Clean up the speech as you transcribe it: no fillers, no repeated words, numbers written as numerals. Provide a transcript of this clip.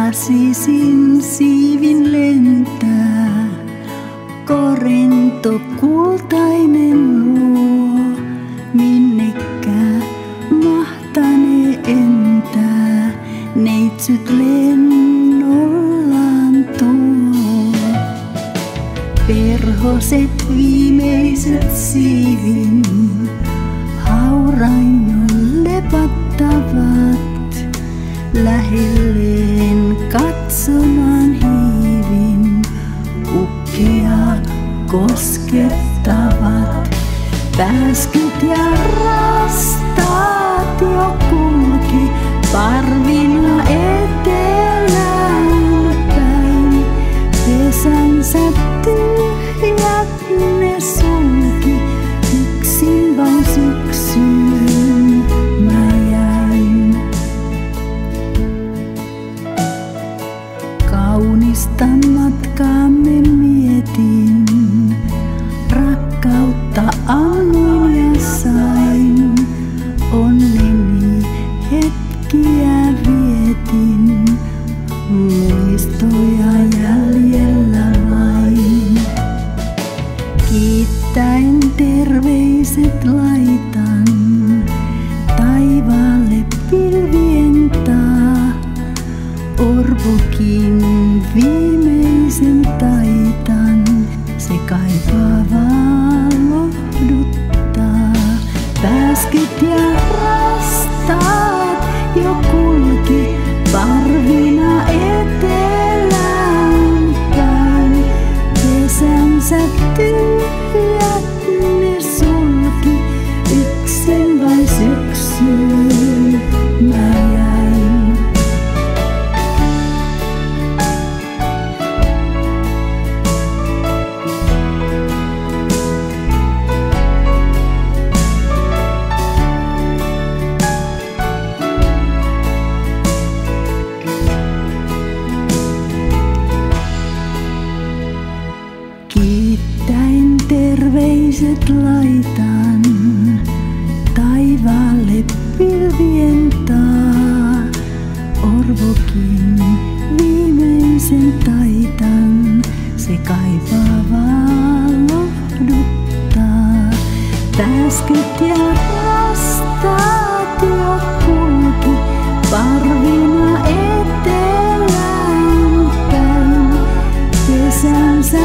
Lasisin siivin lentää, korento kultainen luo. Minnekään mahtanee entää, neitsyt lennollaan tuo. Perhoset viimeiset siivin, haurain jo lepattavat. Lähelleen katsomaan hiivin, ukkia koskettavat. Pääskyt ja rastaat jo kulki parvina etelään päin. Pesänsä tyhjät ne sulki, yksin vain syksyyn mä jäin. Kaunista matkaamme mietin, rakkautta annoin ja sain. Onneni hetkiä vietin, muistoja jäljellä vain. Kiittäen terveiset laitan, taivaalle pilvien taa. Orvokin viimeisen taitan, se kaipaa lohduttaa. Pääskyt ja rastaat jo kulki parvina etelään päin. Pesänsä tyhjät ne sulki, yksin vain syksyyn mä jäin. Kiittäen terveiset laitan, taivaalle pilvien taa. Orvokin viimeisen taitan, se kaipaa lohduttaa. Pääskyt ja rastaat jo kulki parvina etelään päin. Pesänsä